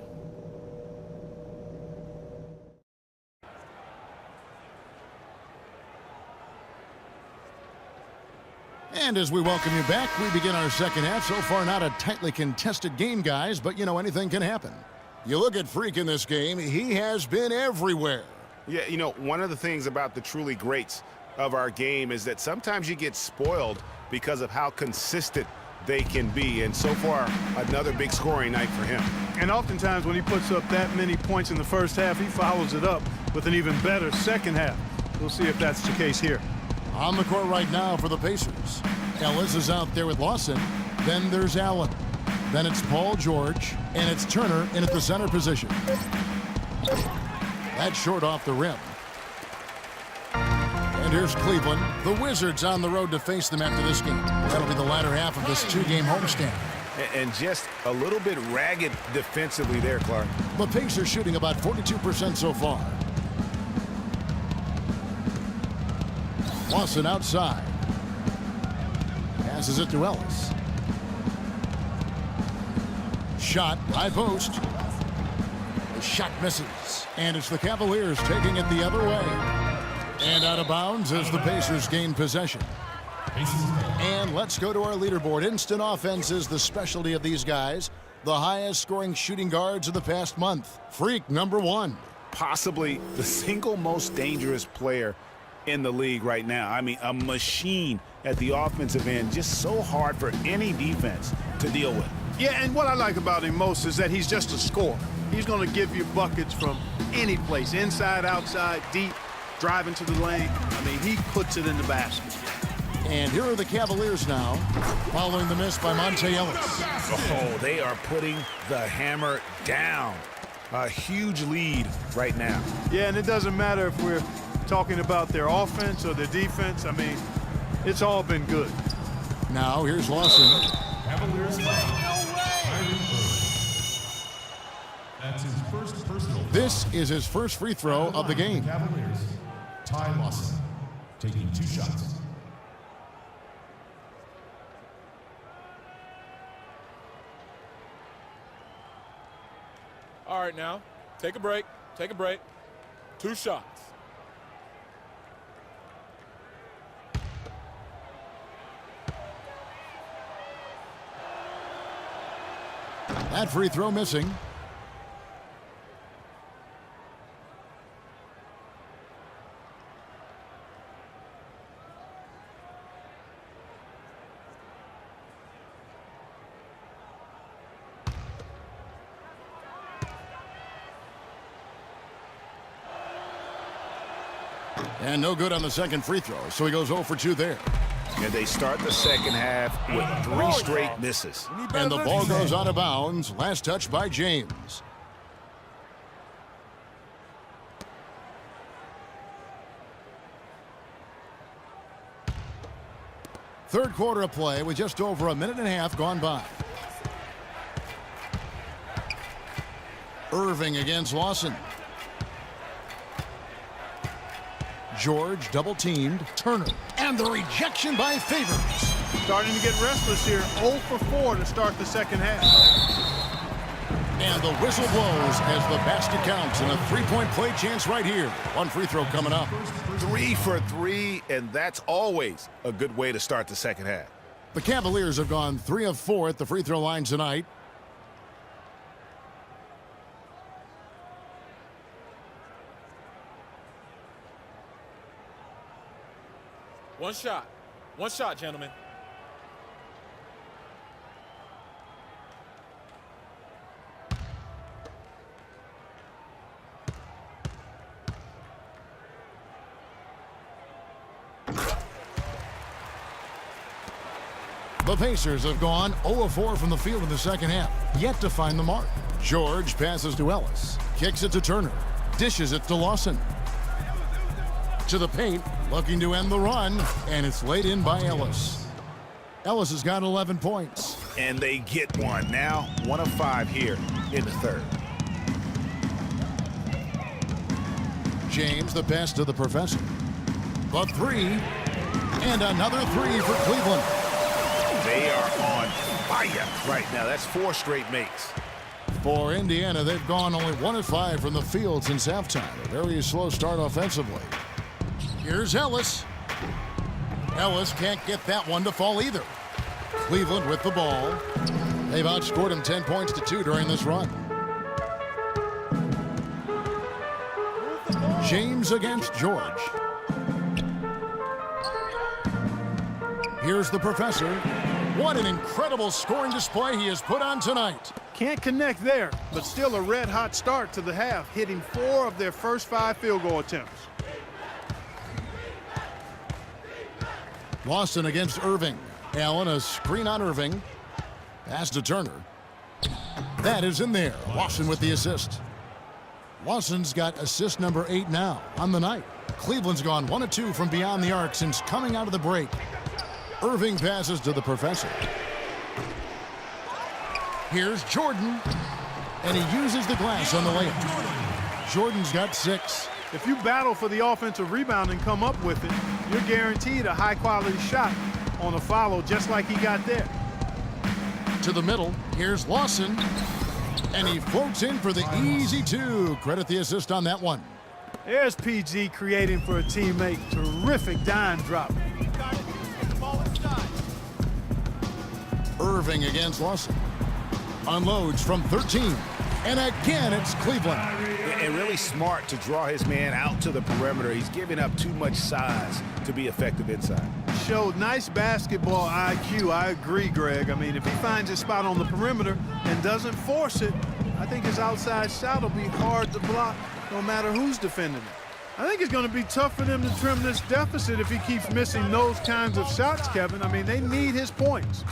And as we welcome you back, we begin our second half. So far, not a tightly contested game, guys, but, you know, anything can happen. You look at Freak in this game, he has been everywhere. Yeah, you know, one of the things about the truly greats of our game is that sometimes you get spoiled because of how consistent they can be. And so far, another big scoring night for him. And oftentimes when he puts up that many points in the first half, he follows it up with an even better second half. We'll see if that's the case here. On the court right now for the Pacers. Ellis is out there with Lawson. Then there's Allen. Then it's Paul George. And it's Turner in at the center position. That's short off the rim. And here's Cleveland. The Wizards on the road to face them after this game. That'll be the latter half of this two-game homestand. And just a little bit ragged defensively there, Clark. The Pacers shooting about 42% so far. Lawson outside. Passes it to Ellis. Shot, high post. The shot misses. And it's the Cavaliers taking it the other way. And out of bounds as the Pacers gain possession. And let's go to our leaderboard. Instant offense is the specialty of these guys. The highest scoring shooting guards of the past month. Freak number 1. Possibly the single most dangerous player in the league right now. I mean, a machine at the offensive end, just so hard for any defense to deal with. Yeah, and what I like about him most is that he's just a scorer. He's going to give you buckets from any place, inside, outside, deep, driving to the lane. I mean, he puts it in the basket. And here are the Cavaliers now, following the miss by Monte Ellis. Oh, they are putting the hammer down. A huge lead right now. Yeah, and it doesn't matter if we're talking about their offense or their defense. I mean, it's all been good. Now here's Lawson. Cavaliers That's his first personal foul. This is his first free throw of the game. Cavaliers, Ty Lawson, taking 2 shots. All right, now, take a break. Take a break. 2 shots. That free throw missing. And no good on the second free throw, so he goes 0 for 2 there. And they start the second half with 3 straight misses. And the ball goes out of bounds. Last touch by James. Third quarter of play with just over a minute and a half gone by. Irving against Lawson. George double-teamed. Turner. And the rejection by Favors. Starting to get restless here. 0 for 4 to start the second half. And the whistle blows as the basket counts. And a three-point play chance right here. One free throw coming up. 3 for 3, and that's always a good way to start the second half. The Cavaliers have gone 3 of 4 at the free throw line tonight. One shot, gentlemen. The Pacers have gone 0 of 4 from the field in the second half, yet to find the mark. George passes to Ellis, kicks it to Turner, dishes it to Lawson. To the paint, looking to end the run, and it's laid in by Ellis. Ellis has got 11 points. And they get one. Now 1 of 5 here in the third. James, the pass to the professor. The 3, and another 3 for Cleveland. They are on fire right now. That's 4 straight makes. For Indiana, they've gone only 1 of 5 from the field since halftime. A very slow start offensively. Here's Ellis. Ellis can't get that one to fall either. Cleveland with the ball. They've outscored him 10 points to 2 during this run. James against George. Here's the professor. What an incredible scoring display he has put on tonight. Can't connect there, but still a red-hot start to the half, hitting 4 of their first 5 field goal attempts. Lawson against Irving. Allen, a screen on Irving. Pass to Turner. That is in there. Lawson with the assist. Lawson's got assist number 8 now on the night. Cleveland's gone 1 of 2 from beyond the arc since coming out of the break. Irving passes to the professor. Here's Jordan, and he uses the glass on the layup. Jordan's got 6. If you battle for the offensive rebound and come up with it, you're guaranteed a high-quality shot on a follow just like he got there. To the middle, here's Lawson, and he floats in for the easy 2. Credit the assist on that one. There's PG creating for a teammate. Terrific dime drop. Irving against Lawson. Unloads from 13. And again, it's Cleveland. And really smart to draw his man out to the perimeter. He's giving up too much size to be effective inside. Showed nice basketball IQ. I agree, Greg. I mean, if he finds his spot on the perimeter and doesn't force it, I think his outside shot will be hard to block no matter who's defending it. I think it's going to be tough for them to trim this deficit if he keeps missing those kinds of shots, Kevin. I mean, they need his points.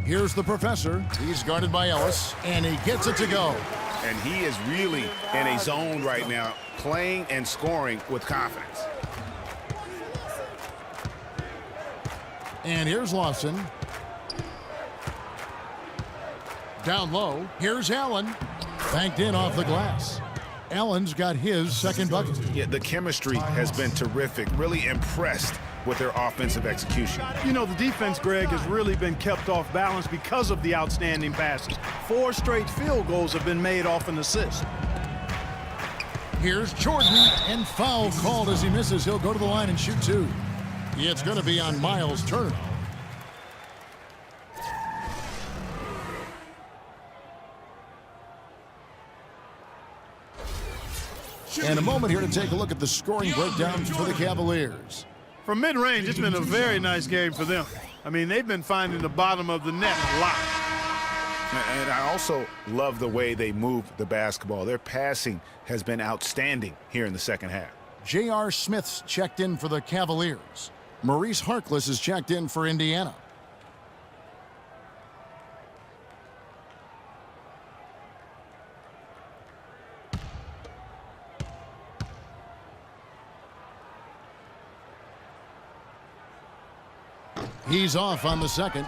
Here's the professor. He's guarded by Ellis, and he gets it to go. And he is really in a zone right now, playing and scoring with confidence. And here's Lawson. Down low, here's Allen. Banked in off the glass. Allen's got his second bucket. Yeah, the chemistry has been terrific. Really impressed with their offensive execution. You know, the defense, Greg, has really been kept off balance because of the outstanding passes. 4 straight field goals have been made off an assist. Here's Jordan, and foul called as he misses. He'll go to the line and shoot 2. It's going to be on Miles Turner. And a moment here to take a look at the scoring breakdown for the Cavaliers. From mid-range, it's been a very nice game for them. I mean, they've been finding the bottom of the net a lot. And I also love the way they move the basketball. Their passing has been outstanding here in the second half. J.R. Smith's checked in for the Cavaliers. Maurice Harkless is checked in for Indiana. He's off on the second.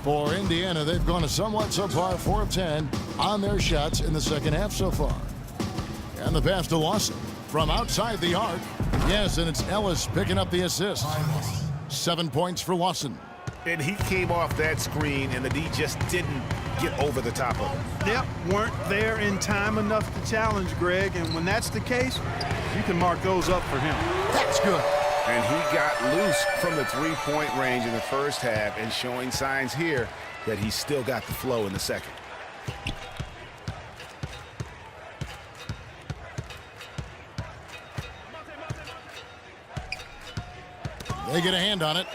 For Indiana, they've gone a somewhat subpar 4 of 10 on their shots in the second half so far. And the pass to Lawson from outside the arc. Yes, and it's Ellis picking up the assist. 7 points for Lawson. And he came off that screen, and the D just didn't get over the top of it. Yep, weren't there in time enough to challenge Greg, and when that's the case, you can mark those up for him. That's good. And he got loose from the three-point range in the first half and showing signs here that he's still got the flow in the second. They get a hand on it.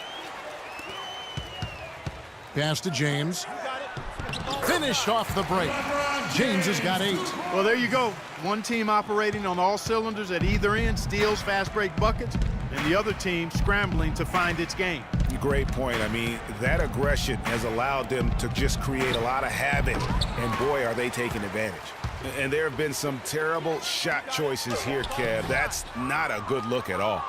Pass to James. Finished off the break. James has got 8. Well, there you go. One team operating on all cylinders at either end, steals, fast break buckets, and the other team scrambling to find its game. Great point. I mean, that aggression has allowed them to just create a lot of havoc, and boy, are they taking advantage. And there have been some terrible shot choices here, Kev. That's not a good look at all.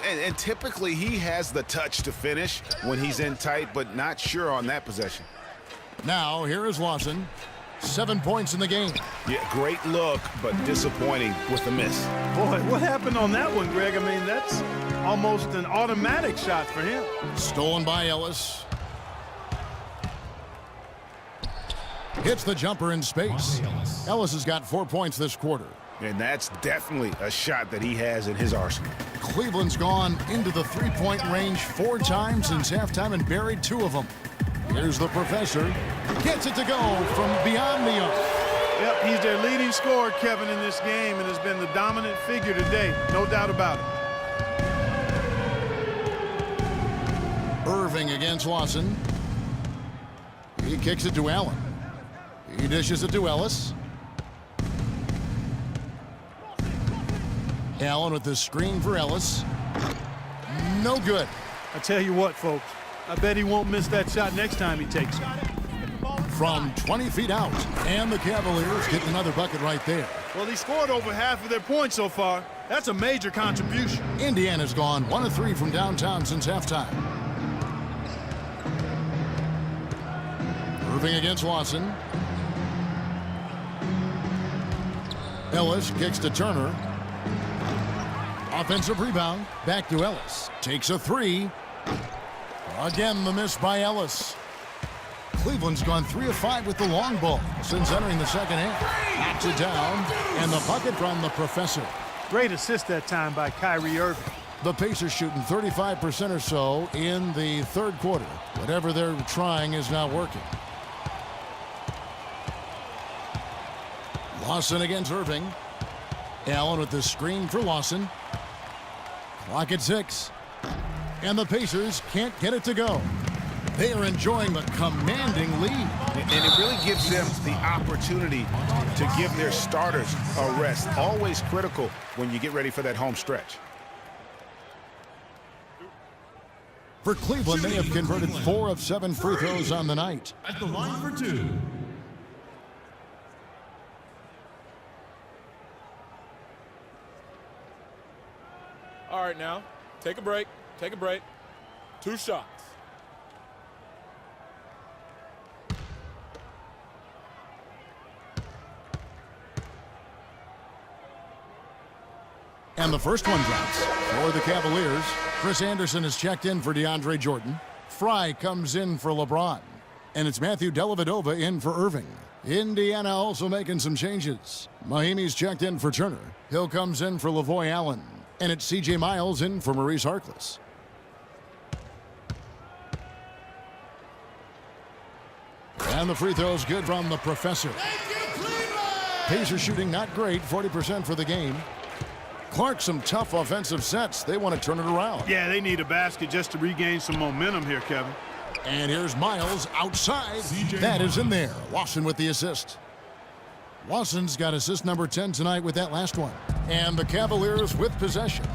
And typically, he has the touch to finish when he's in tight, but not sure on that possession. Now, here is Lawson. 7 points in the game. Yeah, great look, but disappointing with the miss. Boy, what happened on that one, Greg? I mean, that's almost an automatic shot for him. Stolen by Ellis. Hits the jumper in space. Ellis has got 4 points this quarter. And that's definitely a shot that he has in his arsenal. Cleveland's gone into the three-point range 4 times since halftime and buried 2 of them. Here's the professor. Gets it to go from beyond the arc. Yep, he's their leading scorer, Kevin, in this game, and has been the dominant figure today. No doubt about it. Irving against Lawson. He kicks it to Allen. He dishes it to Ellis. Allen with the screen for Ellis. No good. I tell you what, folks. I bet he won't miss that shot next time he takes it. From 20 feet out. And the Cavaliers get another bucket right there. Well, he scored over half of their points so far. That's a major contribution. Indiana's gone 1 of 3 from downtown since halftime. Irving against Lawson. Ellis kicks to Turner. Offensive rebound. Back to Ellis. Takes a 3. Again, the miss by Ellis. Cleveland's gone 3 of 5 with the long ball since entering the second half. Knocks it down, and the bucket from the professor. Great assist that time by Kyrie Irving. The Pacers shooting 35% or so in the third quarter. Whatever they're trying is not working. Lawson against Irving. Allen with the screen for Lawson. Clock at 6. And the Pacers can't get it to go. They are enjoying the commanding lead. And it really gives them the opportunity to give their starters a rest. Always critical when you get ready for that home stretch. For Cleveland, they have converted 4 of 7 free throws on the night. At the line for 2. All right, now, take a break. Take a break. 2 shots. And the first one drops for the Cavaliers. Chris Anderson is checked in for DeAndre Jordan. Fry comes in for LeBron. And it's Matthew Dellavedova in for Irving. Indiana also making some changes. Mahimi's checked in for Turner. Hill comes in for Lavoy Allen. And it's C.J. Miles in for Maurice Harkless. And the free throw's good from the professor. Pacers shooting not great, 40% for the game. Clark, some tough offensive sets. They want to turn it around. Yeah, they need a basket just to regain some momentum here, Kevin. And here's Miles outside. That is in there. Lawson with the assist. Lawson's got assist number 10 tonight with that last one. And the Cavaliers with possession.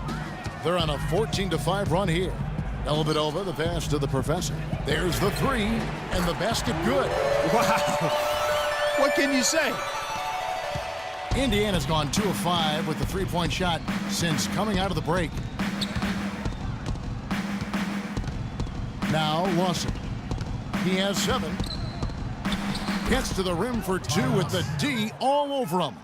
They're on a 14-5 run here. Dellavedova, the pass to the professor. There's the three, and the basket good. Wow. What can you say? Indiana's gone 2 of 5 with the three-point shot since coming out of the break. Now Lawson. He has 7. Gets to the rim for 2 with the D all over him.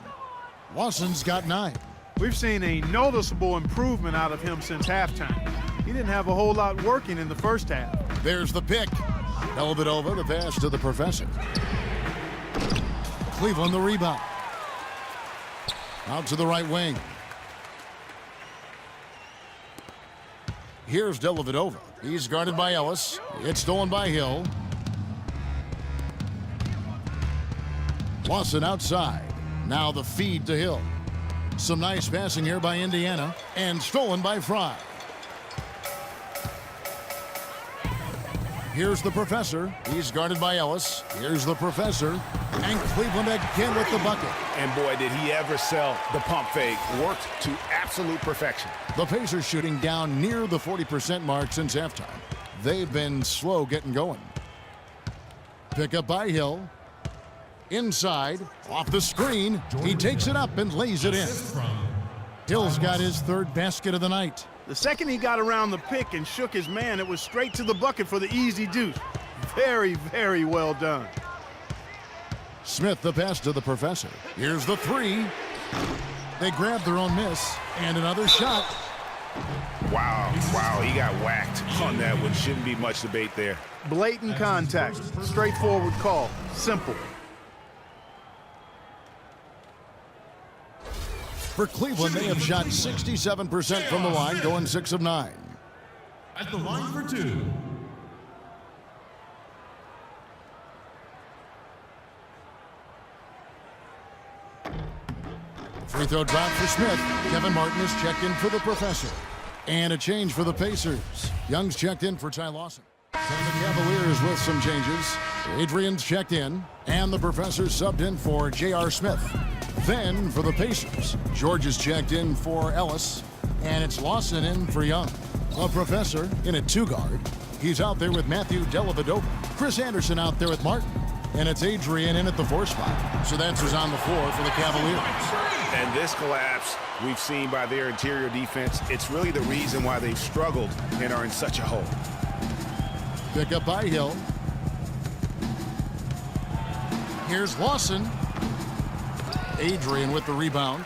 Lawson's got 9. We've seen a noticeable improvement out of him since halftime. He didn't have a whole lot working in the first half. There's the pick. Dellavedova, the pass to the professor. Cleveland the rebound. Out to the right wing. Here's Dellavedova. He's guarded by Ellis. It's stolen by Hill. Lawson outside. Now the feed to Hill. Some nice passing here by Indiana. And stolen by Fry. Here's the professor. He's guarded by Ellis. Here's the professor. And Cleveland again with the bucket. And boy, did he ever sell the pump fake. Worked to absolute perfection. The Pacers shooting down near the 40% mark since halftime. They've been slow getting going. Pick up by Hill. Inside, off the screen. He takes it up and lays it in. Hill's got his 3rd basket of the night. The second he got around the pick and shook his man, it was straight to the bucket for the easy deuce. Very, very well done. Smith the pass to the professor. Here's the 3. They grab their own miss. And another shot. Wow, he got whacked on that one. Shouldn't be much debate there. Blatant contact. Straightforward call. Simple. For Cleveland, they have shot 67% from the line, going 6 of 9. At the line for 2. Free throw drop for Smith. Kevin Martin is checked in for the professor. And a change for the Pacers. Young's checked in for Ty Lawson. So the Cavaliers with some changes. Adrian's checked in. And the professor subbed in for J.R. Smith. Then for the Pacers, George is checked in for Ellis. And it's Lawson in for Young. A professor in at 2 guard. He's out there with Matthew Dellavedova. Chris Anderson out there with Martin. And it's Adrian in at the 4 spot. So that's who's on the floor for the Cavaliers. And this collapse we've seen by their interior defense, it's really the reason why they've struggled and are in such a hole. Pick up by Hill. Here's Lawson. Adrian with the rebound.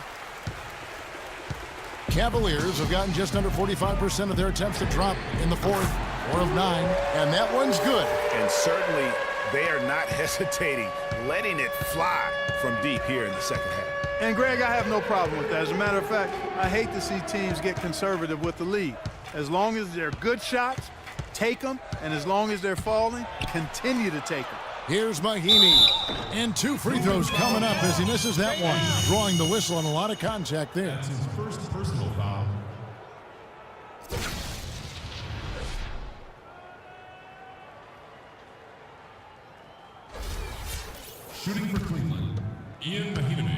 Cavaliers have gotten just under 45% of their attempts to drop in the 4th. 4 of 9. And that one's good. And certainly they are not hesitating, letting it fly from deep here in the second half. And Greg, I have no problem with that. As a matter of fact, I hate to see teams get conservative with the lead. As long as they're good shots, take them. And as long as they're falling, continue to take them. Here's Mahimi. And 2 free throws coming up as he misses that one. Drawing the whistle and a lot of contact there. That's his first personal foul. Shooting for Cleveland, Ian Mahimi.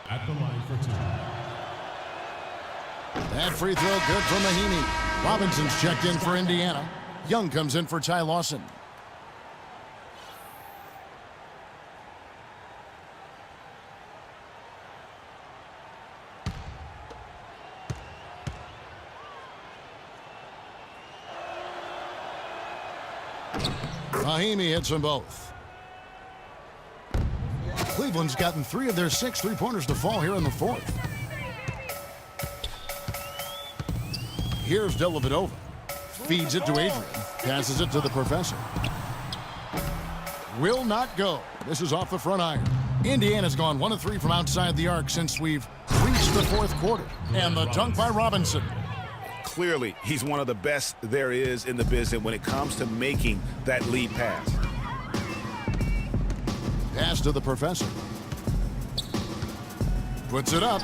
At the line for 2. That free throw good for Mahimi. Robinson's checked in for Indiana. Young comes in for Ty Lawson. Mahimi hits them both. Cleveland's gotten 3 of their 6 3-pointers to fall here in the 4th. Here's Dellavedova. Feeds it to Adrian. Passes it to the professor. Will not go. This is off the front iron. Indiana's gone 1 of 3 from outside the arc since we've reached the 4th quarter. And the dunk by Robinson. Clearly, he's one of the best there is in the business when it comes to making that lead pass. Pass to the professor. Puts it up.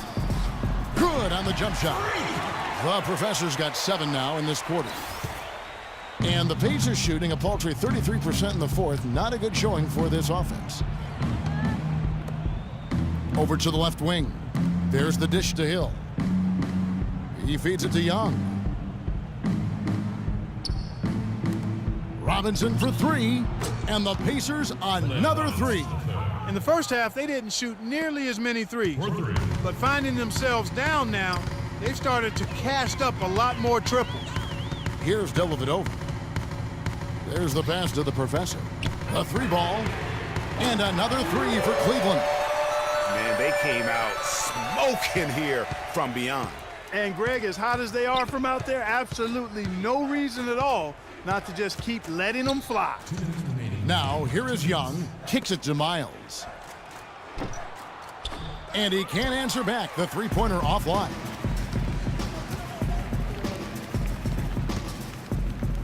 Good on the jump shot. The professor's got 7 now in this quarter. And the Pacers shooting a paltry 33% in the fourth. Not a good showing for this offense. Over to the left wing. There's the dish to Hill. He feeds it to Young. Robinson for three. And the Pacers another three. In the first half, they didn't shoot nearly as many threes. But finding themselves down now, they've started to cast up a lot more triples. Here's Dellavedova. There's the pass to the professor. A three ball. And another three for Cleveland. Man, they came out smoking here from beyond. And Greg, as hot as they are from out there, absolutely no reason at all not to just keep letting them fly. Now, here is Young. Kicks it to Miles. And he can't answer back. The three-pointer offline.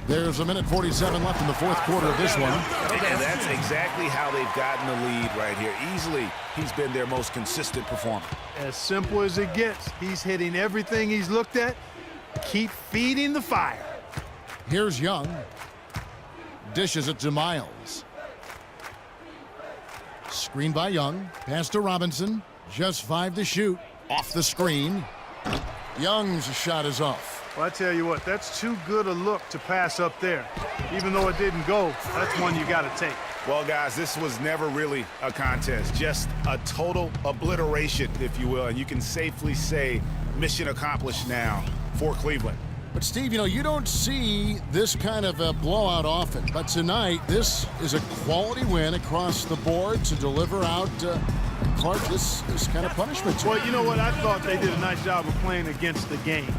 There's a minute 47 left in the fourth quarter of this one. And that's exactly how they've gotten the lead right here. Easily, he's been their most consistent performer. As simple as it gets. He's hitting everything he's looked at. Keep feeding the fire. Here's Young. Dishes it to Miles. Screen by Young. Pass to Robinson. Just 5 to shoot. Off the screen. Young's shot is off. Well, I tell you what, that's too good a look to pass up there. Even though it didn't go, that's one you got to take. Well, guys, this was never really a contest. Just a total obliteration, if you will. And you can safely say mission accomplished now for Cleveland. But, Steve, you know, you don't see this kind of a blowout often. But tonight, this is a quality win across the board to deliver out, Clark, this kind of punishment. Well, you know what? I thought they did a nice job of playing against the game.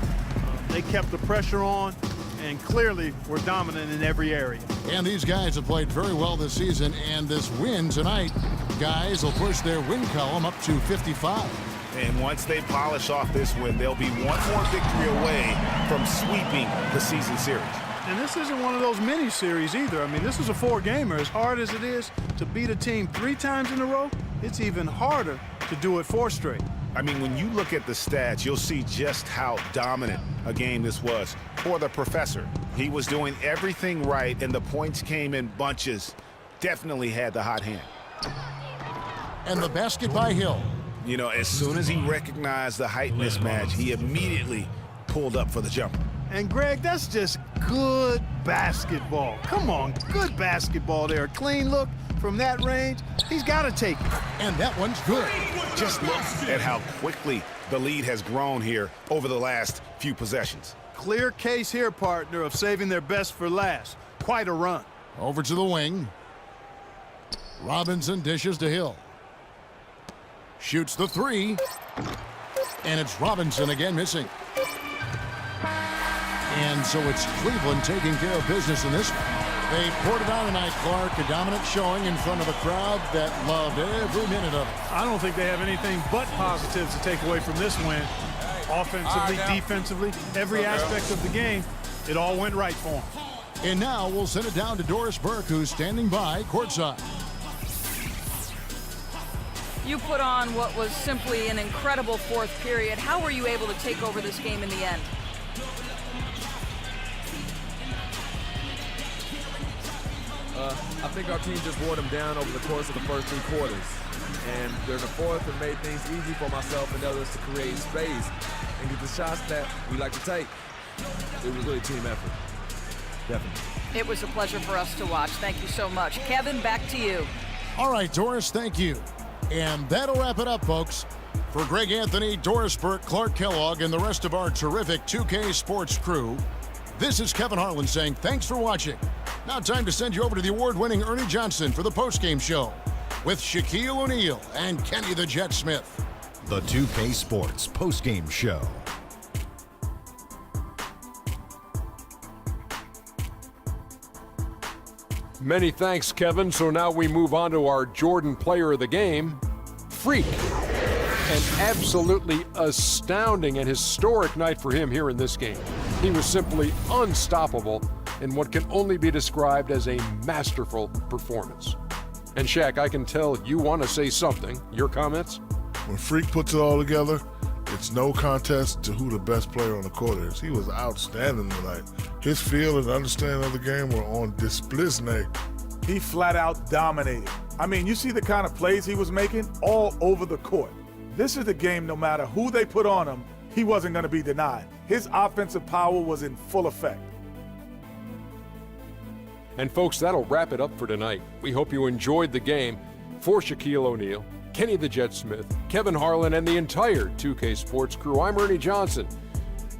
They kept the pressure on and clearly were dominant in every area. And these guys have played very well this season, and this win tonight, guys, will push their win column up to 55. And once they polish off this win, they'll be one more victory away from sweeping the season series. And this isn't one of those mini series either. I mean, this is a 4-gamer. As hard as it is to beat a team 3 times in a row, it's even harder to do it 4 straight. I mean, when you look at the stats, you'll see just how dominant a game this was for the professor. He was doing everything right, and the points came in bunches. Definitely had the hot hand. And the basket by Hill. You know, as soon as he recognized the height mismatch, he immediately pulled up for the jumper. And, Greg, that's just good basketball. Come on, good basketball there. Clean look from that range. He's got to take it. And that one's good. Just look at how quickly the lead has grown here over the last few possessions. Clear case here, partner, of saving their best for last. Quite a run. Over to the wing. Robinson dishes to Hill. Shoots the 3. And it's Robinson again missing. And so it's Cleveland taking care of business in this one. They poured it on tonight, Clark. A dominant showing in front of a crowd that loved every minute of it. I don't think they have anything but positives to take away from this win. Offensively, defensively, every aspect of the game, it all went right for them. And now we'll send it down to Doris Burke, who's standing by courtside. You put on what was simply an incredible fourth period. How were you able to take over this game in the end? I think our team just wore them down over the course of the first 3 quarters. And during the fourth, it made things easy for myself and others to create space and get the shots that we like to take. It was really a team effort. Definitely. It was a pleasure for us to watch. Thank you so much. Kevin, back to you. All right, Doris, thank you. And that'll wrap it up, folks. For Greg Anthony, Doris Burke, Clark Kellogg, and the rest of our terrific 2K Sports crew, this is Kevin Harlan saying thanks for watching. Now time to send you over to the award-winning Ernie Johnson for the postgame show with Shaquille O'Neal and Kenny the Jet Smith. The 2K Sports postgame show. Many thanks, Kevin. So now we move on to our Jordan Player of the Game, Freak. An absolutely astounding and historic night for him here in this game. He was simply unstoppable in what can only be described as a masterful performance. And Shaq, I can tell you want to say something. Your comments? When Freak puts it all together, It's no contest to who the best player on the court is. He was outstanding tonight. His feel and understanding of the game were on display. He flat out dominated. I mean, you see the kind of plays he was making all over the court. This is the game, no matter who they put on him, he wasn't going to be denied. His offensive power was in full effect. And folks, that'll wrap it up for tonight. We hope you enjoyed the game. For Shaquille O'Neal, Kenny the Jet Smith, Kevin Harlan, and the entire 2K Sports crew, I'm Ernie Johnson.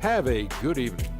Have a good evening.